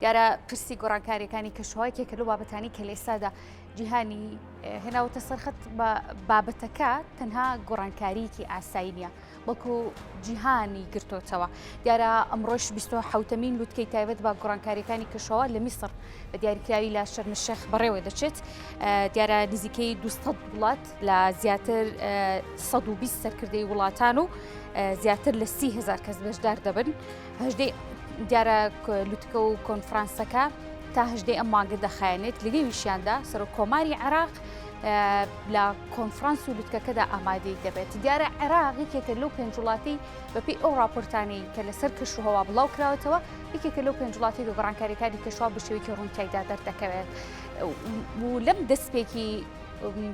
دیارە پرسی گۆڕانکاریەکانی کەشوهایەکێکە لەو بابەتانی کە لە ئێستادا جیهانی هێناوەتە سەرخەت بە بابەتەکە تەنها گۆڕانکاریکی ئاسایی نیە بەڵکو جیهانی گرتوتەوە. دیارە ئەمڕۆژ 27مین لوتکەی تایبەت بە گۆڕانکاریەکانی کەشەوە لە میسر بە دیاریکراوی لە شەرمەشێخ بەڕێوە دەچێت. دیارە نزیکەی 200 وڵات لە زیاتر 120 سەرکردەی وڵاتان و زیاتر لە 30,000 کەس بەشدار دەبن. دیارە لوتکە و کۆنفرانسەکە تا هەژدەی ئەم مانگە دەخایەنێت لەگەی ویشیاندا سەر کۆماری عێراق لە کۆنفرانس و لوتکەکەدا ئامادەی دەبێت. دیارە عێراق یەکێکە لەو پێنج وڵاتی بەپێی ئەو راپۆرتانەی کە لەسەر کەشوهەوا بڵاو کراوەتەوە یەکێکە لەو پێنج وڵاتی کە گۆڕانکاریەکانی کەشوها بە شێوەیەکی ڕوونتیایدا دەردەکەوێت. و لەم دەستپێکی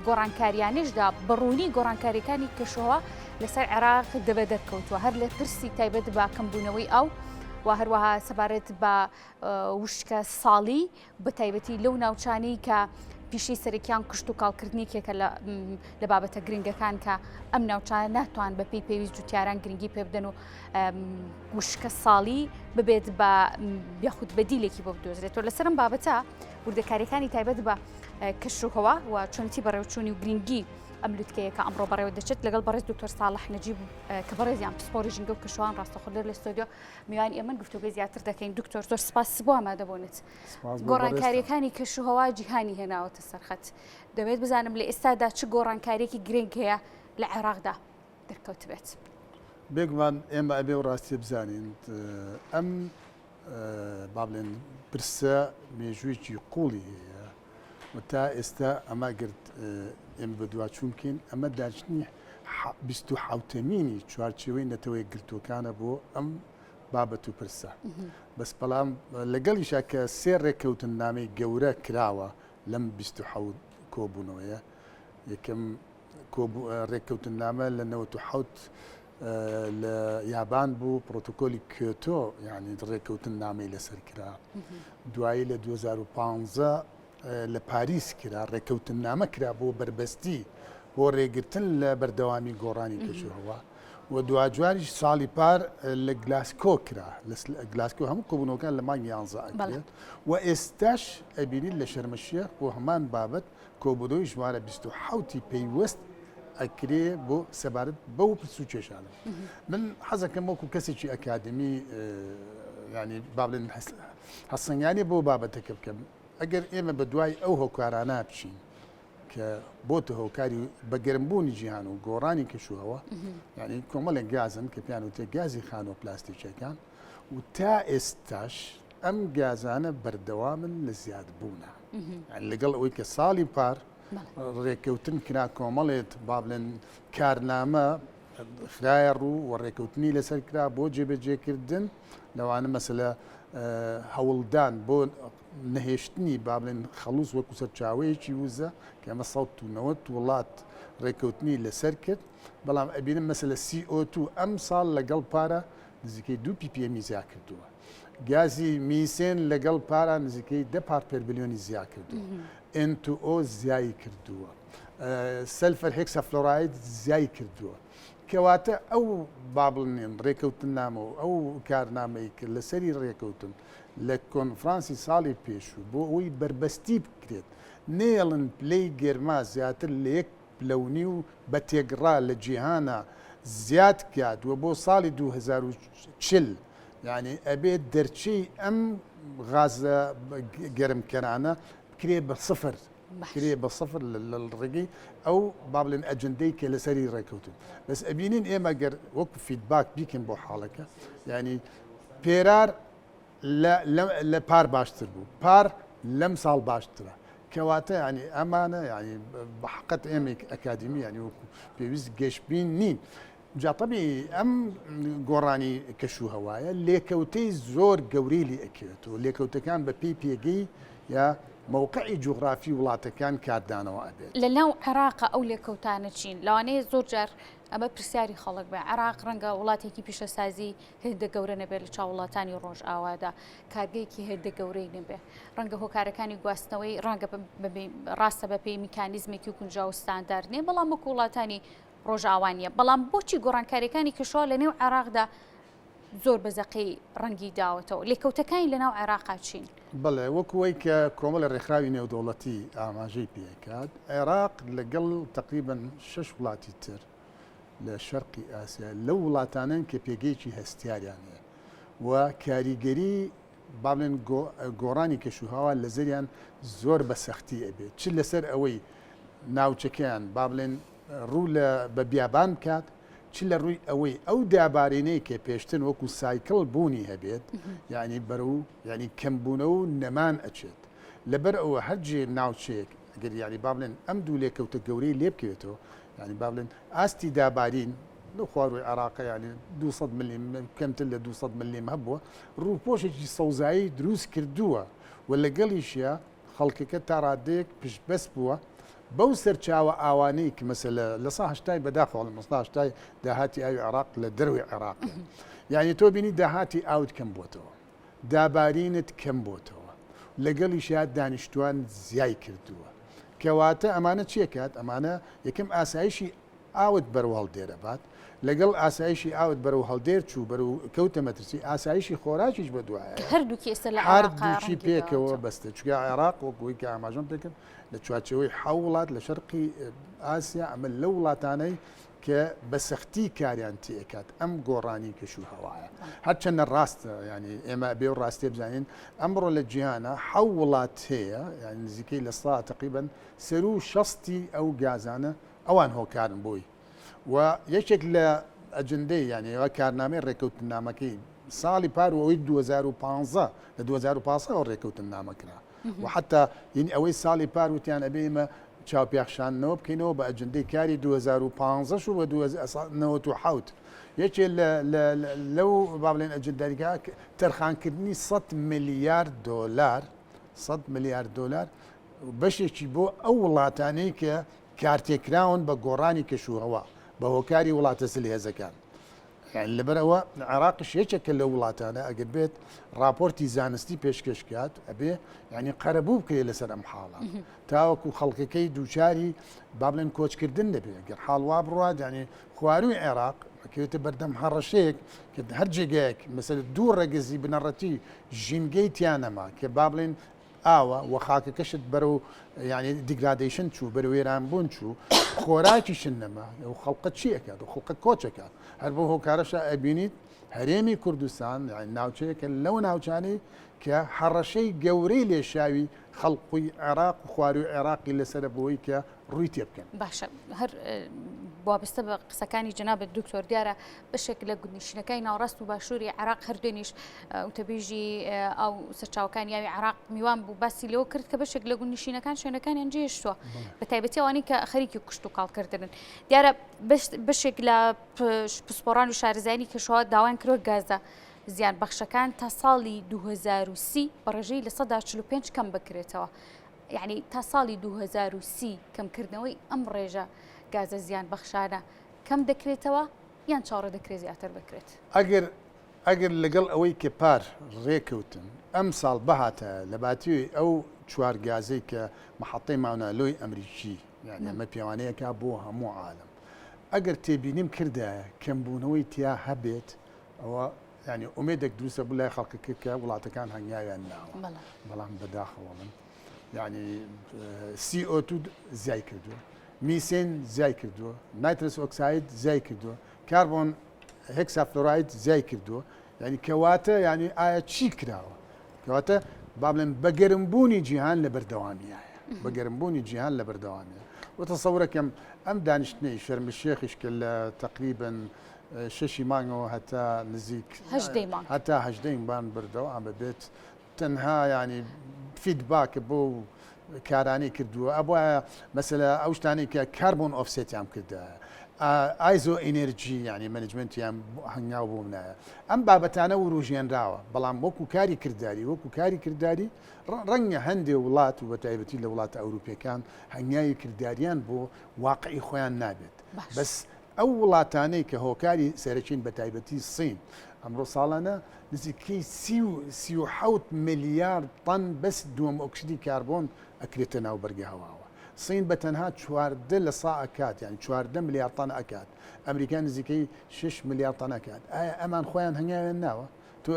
گۆڕانکاریانشدا بەڕوونی گۆڕانکاریەکانی کەشوها لەسەر عێراق دەبێت دەرکەوتووە هەر لە پرسی تایبەت بە کەمبوونەوەی ئەو و هەروەها سەبارەت بە وشکە ساڵی بە تایبەتی لەو ناوچانی کە پیشەی سەرەکیان کشت و کاڵکردنیێکێکە لە بابەتە گرنگەکان کە ئەم ناوچانە ناتوان بەپێی پێویست جوتیاران گرنگی پێ بدەن و وشکە ساڵی ببێت بە یاخود بەدیلێکی بۆ بدۆزرێتەوە. لەسەر ئەم بابەتە وردەکاریەکانی تایبەت بە کەشوهەوا و چۆنتی بەڕێوەچوونی و گرنگی ئەم لوتکەیە کە ئەمڕۆ بەڕێوە دەچێت لەگەڵ بەڕێز دکتۆر ساڵح نەجیب کە بەڕێزیان پسپۆری ژینگە و کەشوهان ڕاستەخۆ لە ستۆدیۆ میوان ئێمە گفتوگۆی زیاتر دەکەین. دکتۆر زۆر سپاس بۆ ئامادەبوونت. گۆڕانکاریەکانی کەشوهەوا جیهانی هێناوەتە سەرخەت. دەبێت بزانم لە ئێستادا چ گۆڕانکاریەکی گرنگ هەیە لە عێراقدا دەرکەوت بێت. بێگومان ئێمە ئەبێ و ڕاستی بزانین ئەم با بڵێن پرسە مێژوویەکی قوڵی هەیە و تا ئێستا ئەمە گرت ئێمە بە دوواچوون بکەین ئەمە داچنی 27مینی چوارچێوەی نەتەوەی گرتوەکانە بۆ ئەم بابەت و پرسە. بەس بەڵام لەگەڵیشا کە سێ ڕێککەوتن نامەی گەورە کراوە لەم 27 کۆبوونەوەیە. یەکەم ڕێککەوتن نامە لە 97 لە یابان بوو پرۆتۆکۆلی کیۆتۆ یعنی ڕێککەوتن نامەی لەسەر کرا. دوایی لە 2015 لە پاریس کرا ڕێککەوتن نامە کرا بۆ بربەستی بۆ ڕێگرتن لە بەردەوامی گۆڕانی کەشوهەوا و دوجاریش ساڵی پار لە گلاسکۆ کرا. لە گلاسکۆ هەموو کۆبوونەوەکان لە مانگی 11 ئەکرێت و ئێستاش ئەبینین لە شەرمەشێخ بۆ هەمان بابەت کۆبوونەوەی ژمارە 27 پێیوەست ئەکرێ بۆ سەبارەت بەو پرس و کێشانە. من حەزەکەم وەکو کەسێکی ئەکادمی ینی با بڵێن هەسەنگانی بۆ بابەتەکە بکەم. ئەگەر ئێمە بە دوای ئەو هۆکارانە بچین کە بۆتە هۆکاری بەگەرمبوونی جیهان و گۆڕانی کەشوهەوا یعنی کۆمەڵێک گازن کە پیان وتە گازی خانۆ پلاستیکیەکان و تا ئێستاش ئەم گازانە بەردەوامن لە زیادبوونە لەگەڵ ئەوەی کە ساڵی پار ڕێککەوتن کرا کۆمەڵێت با بڵێن کارنامە خرایە ڕوو و ڕێککەوتنی لەسەر کرا بۆ جێبەجێکردن لەوانە مەسەلە هەوڵدان بۆ نەهێشتنی با بڵێن خەڵوز وەکو سەرچاوەیەکی وزە کە ئەمە 190 وڵات ڕێککەوتنی لەسەر کرد. بەڵام ئەبینم مەسەلە CO2 ئەم ساڵ لەگەڵ پارە نزیکەی 2 ppm زیا کردووە. گازی میسێن لەگەڵ پارە نزیکەی 10 پارت پێر بلیۆنی زیا کردووە. N2O زیایی کردووە. سەلفەر هێکسافلۆراید زیایی کردووە. کەواتە ئەو با بڵێن ڕێککەوتن نامەوە ئەو کارنامەی کرد لەسەری ڕێککەوتن لە کۆنفرانسی ساڵی پێشوو بۆ ئەوی بربەستی بکرێت نێڵن پلەی گێرما زیاتر لە 1 پلەونی و بە تێگڕا لە جیهانە زیاد کات وە بۆ ساڵی 2040 یعنی ئەبێت دەرچەی ئەم غازە گەرمکەرانە بکرێ بە سفر کرێ بە سفر لە ڕێگەی ئەو با بڵێن ئەجندەی کە لەسەری ڕێککەوتن. بەس ئەبینین ئێمە گەر وەکو فیدباک بیکەین بۆ حاڵەکە ینی پێرار لە پار باشتر بوو پار لەم ساڵ باشترە کەواتە ینی ئەمانە ینی بەحقەت ئێمە ئەکادمی ینی وەکو پێویست گەشتبین نین. جاتەبی ئەم گۆڕانی کەشوهەوایە لێکەوتەی زۆر گەورەی لێ ئەکرێت و لێکەوتەکان بە پێی پێگەی یا موقعی جوغرافی وڵاتەکان کاردانەوە ئەبێت. لە ناو عێراقە ئەو لێکەوتانە چین لەوانەیە زۆر جار ئەمە پرسیاری خەڵک بێ عێراق ڕەنگە وڵاتێکی پیشەسازی هێندە گەورە نەبێت لە چاو وڵاتانی ڕۆژ ئاوادا کارگەیەکی هێندە گەورەی نەبێ ڕەنگە هۆکارەکانی گواستنەوەی ڕەنگە ڕاستە بە پێی میکانیزمێکی و کونجاو ستاندارد نیە بەڵام وەکو وڵاتانی ڕۆژئاوانیە. بەڵام بۆچی گۆڕانکاریەکانی کەشوها لە نێو عێراقدا زۆر بەزەقی ڕەنگی داوەتەوە لێکەوتەکانی لەناو عێراقا چین بەڵێ وەکوەی کە کۆمەڵە ڕێکخراوی نێودەوڵەتی ئاماژەی پێکات عێراق لەگەڵ تقریبا 6 وڵاتی تر لە شەرقی ئاسیا لەو وڵاتانن کە پێگەیەکی هەستیاریان هەیە و کاریگەری با بڵێن گۆڕانی کەشوهاوا لە زەریان زۆر بە سەختی ئەبێت چ لەسەر ئەوەی ناوچەکەیان با بڵێن ڕوو لە بە بیابان بکات چ لە ڕووی ئەوەی ئەو دابارینەی کە پێشتن وەکو سایکل بوونی هەبێت یعنی بەرەو ینی کەمبوونە و نەمان ئەچێت لەبەر ئەوە هەرجێ ناوچەیەک ئەگەر یعنی با بڵێن ئەم دوو لێکەوتە گەورەی لێ بکەوێتەوە ینی با بڵێن ئاستی دابارین لە خواروی عراق ینی 200 ملیم کەمتر لە 200 ملیم هەبووە ڕووپۆشێکی سەوزایی دروست کردووە و لەگەڵیشیە خەڵکەکە تا ڕادەیەک پشتبەست بووە بەو سەرچاوە ئاوانەی کە مەسەلە لە ساهشتای بەداخەوە لە مەساهشتای داهاتی ئاوی عراق لە دەروی عێراق یعنی تۆ بینی داهاتی ئاوت کەم بۆتەوە دابارینت کەم بۆتەوە لەگەڵیشیا دانیشتوان زیای کردووە کەواتە ئەمانە چیەکات ئەمانە یەکەم ئاسایشی ئاوت بەرەو هەڵدێرەبات لەگەڵ ئاسایشی ئاوت بەرەو هەڵدێر چوو بەرەو کەوتە مەترسی ئاسایشی خۆراکیش بە دوایە هەردووکی ئێستا لە هەردووچی پێکەوە بەستە چکە عێراق وەکوی کە ئاماژەم پێکرد لە چوارچەوەی حوڵات لە شەرقی ئاسیا ئەمە لە وڵاتانەی کە بە سەختی کاریان تێکات ئەم گۆڕانی کەشوهەوایە هەرچەندە ڕاستە ینی ئێمە بێ و ڕاستێ بزانین ئەمڕۆ لە جیهانە حەو وڵات هەیە یعنی نزیکەی لە سا تقریبن سەر و شەستی ئەو گازانە ئەوان هۆکارن بۆی و یەکێک لە ئەجندەی یعنی ئەوە کارنامەی ڕێکەوتنامەکەی ساڵی پارەوەی 2015 لە 2015 ڕێکەوتن نامەکرا و حتا یعنی ئەوەی ساڵی پار وتیان ئەبێ ئێمە چاوپێخشانەوە بکەینەوە بە ئەجندەی کاری 2015 و بە 1970 یەکێ لەو با بڵێن ئەجنداریکە تەرخانکردنی 100 ملیارد دۆلار 100 ملیارد دۆلار بەشێکی بۆ ئەو وڵاتانەی کە کارتێکراون بە گۆڕانی کەشوهەوا بە هۆکاری وڵاتە سلهێزەکان لەبەرەوە عێراقش یەکێکە لە وڵاتانە ئەگەر بێت راپۆرتی زانستی پێشکەشکات ئەبێ ینی قەرەبوو بکرێت لەسەر ئەم حاڵە تاوەکو خەڵکەکەی دووچاری با بڵێن کۆچکردن دەبێت گەر حاڵوا بڕات ینی خواروی عێراق کەوێتە بەردەم هەڕەشەیەک کە هەر جێگایەک مەسەر دوو ڕێگەزی بنەڕەتی ژینگەی تیانەما کە با بڵێن ئاوە و خاکەکەشت بەرەو ینی دیگرادیشن چوو بەرە وێرانبوون چوو خۆراکیشن نەما و خەڵقە چیەکات و خەڵقە کۆچەکات هەر بۆ هۆکارەشە ئەبینیت هەرێمی کوردستان ناوچەیەکە لەو ناوچانەی کە هەڕەشەی گەورەی لێشاوی خەڵقی عێراق و خواروی عێراقی لەسرە بۆی کە ڕووی تێ بکەن باشە هەر وابستە بە قسەکانی جەنابەت دکتۆر دیارە بەشێک لە گوندنشینەکەی ناوڕاست و باشووری عێراق هەردوێنیش وتەبێژی ئەو سەرچاوەکانی یاوی عێراق میوان بوو باسی لەوە کرد کە بەشێک لە گوندنشینەکان شوێنەکانیان جێشتووە بە تایبەتی ئەوانەی کە خەریکی کوشت و کاڵکردن دیارە بەشێک لە پسپۆڕان و شارەزایانی کەشەوە داوایان کردوە گازە زیان بەخشەکان تا ساڵی 2030 بەڕێژەی لە 145 کەم بکرێتەوە یعنی تا ساڵی 2030 کەمکردنەوەی ئەم ڕێژە گازە زیان بەخشانە کەم دەکرێتەوە یان چاڕە دەکرێت زیاتر بکرێت ئەگەر لەگەڵ ئەوەی کە پار ڕێکەوتن ئەم ساڵ بەهاتە لە باتیوی ئەو چوار گازەی کە محەڵەی ماونالۆی ئەمریکی یعنی ئەمە پێوانەیەکە بۆ هەموو عالم ئەگەر تێبینیم کردایە کەمبوونەوەی تیا هەبێت ئەوە ینی ئومێدێک دروستە بوو لای خەڵکەکە کە وڵاتەکان هەنگاویان ناوە بەڵام بەداخەوەڵن ینی CO2 زیای کردووە میسێن زیای کردووە نایترس ئۆکساید زیای کردووە کاربۆن هێکسافلۆراید زیای کردووە ینی کەواتە ینی ئایا چی کراوە کەواتە با بڵێن بەگەرمبوونی جیهان لە بەردەوامیایە بەگەرمبوونی جیهان لە بەردەوامیە وتەسەورەکەم ئەم دانیشتنەی شەرم الشێخیش کە لە تقریبا 6 مانگەوە هەتا نزیک هەتا 18 مانگ بردەوە ئەمە بێت تەنها ینی فیدباکە بۆ کارانی کردووە ئەبواە مەسەلە ئەو شتانی کە کاربۆن ئۆفسێتیان کردە ئایزۆ ئینەرژی ینی مەنیجمنتیان هەنگاو بوو نایە ئەم بابەتانە وروژێنراوە بەڵام وەکو کاری کردداری ڕەنگە هەندێک وڵات و بە تایبەتی لە وڵاتە ئەوروپیەکان هەنگاوی کردداریان بۆ واقعی خۆیان نابێت بەس ئەو وڵاتانەی کە هۆکاری سەرچین بە تایبەتی سین ئەمڕۆ ساڵانە نزیکەی 37 ملیارد تەن بەس دووەم ئۆکسیدی کاربۆن ئەکرێتە ناو بەرگە هەواوە سین بە تەنها چواردە لە سا ئەکات یعنی 14 ملیار تەن ئەکات ئەمریکا نزیکەی 6 ملیار تەن ئەکات ئایا ئەمان خۆیان هەنگاوێن ناوە تۆ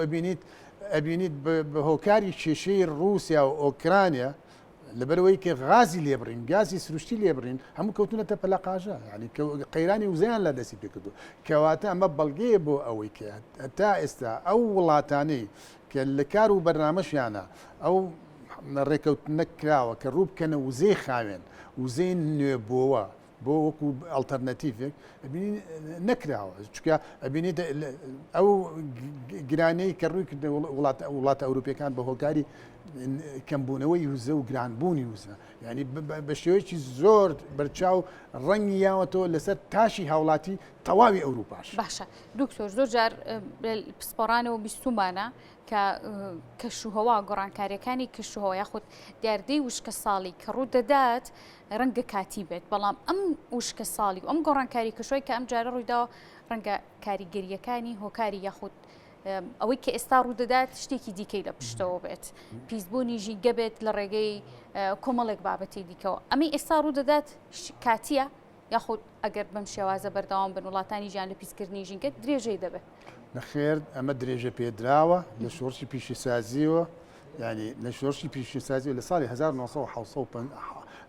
ئەبینیت بە هۆکاری کێشەی رووسیا و ئۆکرانیا لەبەرەوەی کە غازی لێبڕین گازی سروشتی لێبڕین هەموو کەوتونەتە پەلەقاژە ینی قەیرانی وزیان لە دەستی پێکردو کەواتە ئەمە بەڵگەیە بۆ ئەوەی کە تا ئێستا ئەو وڵاتانەی کە لە کار و بەرنامەشیانە ئەو ڕێکەوت نەکراوە کە ڕوو بکەنە وزەی خاوێن وزەی نوێبووە بۆ وەکو ئەلتەرنەتیڤێک نەکراوە چکە ئەبینیت ئەو گرانەی کە ڕووی کردە وڵاتە ئەوروپیەکان بە هۆکاری کەمبوونەوەی وزە و گرانبوونی وزە ینی بە شێوەیەکی زۆر بەرچاو ڕەنگی یاوەتەوە لەسەر تاشی هاوڵاتی تەواوی ئەوروپاش باشە دکتۆر زۆر جار پسپۆرانەوە بیستمانە کە کەشوهەوا گۆڕانکاریەکانی کەشوهەوە یاخود دیاردەی وشکە ساڵی کە ڕوو دەدات ڕەنگە کاتی بێت بەڵام ئەم وشکە ساڵی و ئەم گۆڕانکاری کەشوی کە ئەم جارە ڕوویداوە ڕەنگە کاریگەریەکانی هۆکاری یاخود ئەوەی کە ئێستا ڕوو دەدات شتێکی دیکەی لە پشتەوە بێت پیسبوونی ژینگە بێت لە ڕێگەی کۆمەڵێک بابەتی دیکەوە ئەمی ئێستا ڕوو دەدات کاتیە یاخود ئەگەر بەم شێوازە بەردەوام بن وڵاتانی ژیان لە پیسکردنی ژینگە درێژەی دەبێت نەخێر ئەمە درێژە پێدراوە لە شۆڕشی پیشەسازیەوە ینی لە شۆڕشی پیشەسازی لە ساڵی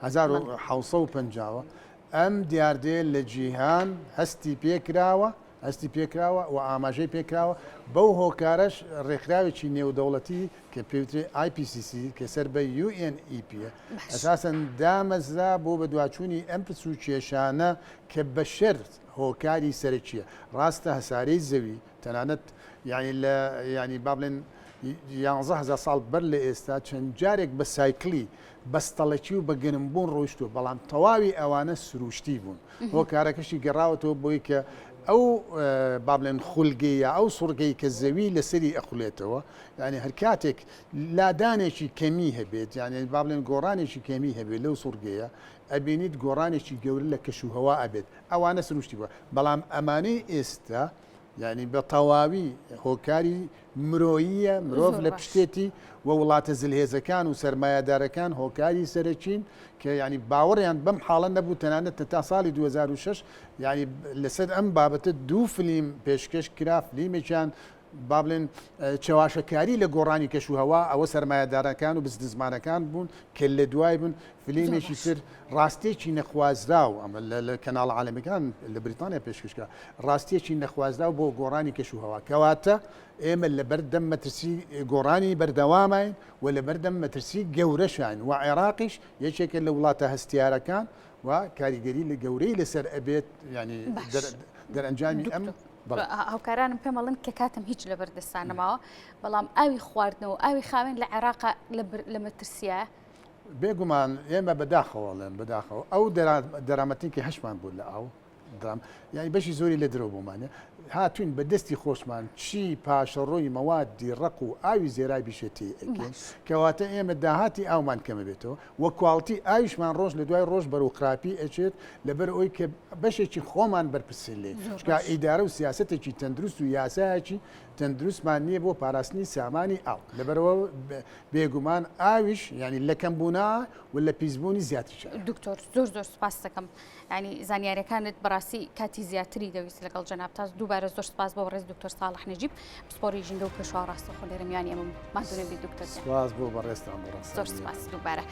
1950ەوە ئەم دیاردێ لە جیهان هەستی پێکراوە و ئاماژەی پێکراوە بەو هۆکارەش ڕێکخراوێکی نێودەوڵەتی کە پێوترێ IPCC کە سەر بە UNEP ئەساسەن دامەزرا بۆ بە دواچوونی ئەم پچ و کێشانە کە بە شەر هۆکاری سەرچیە ڕاستە هەسارەی زەوی تەنانەت ینی با بڵێن 11 ساڵ بەر لە ئێستا چەند جارێک بە سایکلی بەستەڵەکی و بە گەنمبوون ڕۆیشتووە بەڵام تەواوی ئەوانە سروشتی بوون هۆکارەکەشی گەڕاوەتەوە بۆی کە ئەو با بڵێن خولگەیە ئەو سوڕگەی کە زەوی لەسەری ئەخولێتەوە ینی هەر کاتێک لادانێکی کەمی هەبێت یعنی با بڵێن گۆڕانێکی کەمی هەبێت لەو سوڕگەیە ئەبینیت گۆڕانێکی گەورە لە کەشوهەوا ئەبێت ئەوانە سروشتی بووە بەڵام ئەمانەی ئێستا ینی بە تەواوی هۆکاری مرۆییە مرۆڤ لە پشتێتی و وڵاتە زلهێزەکان و سەرمایهدارەکان هۆکاری سەرچین کە ینی باوەڕیان بەم حاڵە نەبوو تەنانەت تا ساڵی 2006 ینی لەسەر ئەم بابەتە 2 فلیم پێشکەش کرا فلیمێکیان با بڵێن چێواشەکاری لە گۆڕانی کەشوهەوا ئەوە سەرمایهدارەکان و بزنسمانەکان بوون کە لە دوای بوون فلیمێکی تر ڕاستێکی نەخوازراو ئەمە لە کەناڵ عالەمیەکان لە بریتانیا پێشکەشکرا ڕاستێکی نەخوازراو بۆ گۆڕانی کەشوهەوا کەواتە ئێمە لە بەردەم مەترسی گۆڕانی بەردەوامین و لە بەردەم مەترسی گەورەشان و عێراقیش یەکێکە لە وڵاتە هەستیارەکان و کاریگەری لە گەورەی لەسەر ئەبێت ینی دەرئەنجامی ئەم هاوکارانم پێمەڵن کە کاتم هیچ لە بەردەستانەماوە بەڵام ئاوی خواردنەوە ئاوی خاوێن لە عێراقا لە مەترسیە بێگومان ئێمە بەداخەوەڵێن بەداخەوە ئەو دەرامەتێکی هەشمان بوو لە ئاو درام یعنی بەشی زۆری لە درۆ بوومانە هاتوین بە دەستی خۆشمان چی پاشەڕۆی مەوادی ڕق و ئاوی زێرای بیشێتی ئەکەین کەواتە ئێمە داهاتی ئاومان کەمە بێتەوە وە کواڵتی ئاویشمان ڕۆژ لە دوای ڕۆژ بەرەو خراپی ئەچێت لەبەر ئەوی کە بەشێکی خۆمان بەرپرسێ لێ چکە ئیدارە و سیاسەتێکی تەندروست و یاسایەکی تەندروستمان نییە بۆ پاراستنی سامانی ئاو لەبەرەوە بێگومان ئاویش ینی لە کەمبوونا و لە پیسبوونی زیاتریش دکتۆر زۆر سپاس دەکەم ینی زانیاریەکانت بەڕاستی کاتی زیاتری دەویست لەگەڵ جەنابتاس دووبارە زۆر سپاس بۆ ڕێز دکتۆر ساڵح نەجیب پسپۆری ژینگە و پێشوا ڕاستەخۆ لێرەمیانی ئەمە مادونەبی دکتۆر سپاس بۆ بەڕێستان زۆر سپاس دووبارە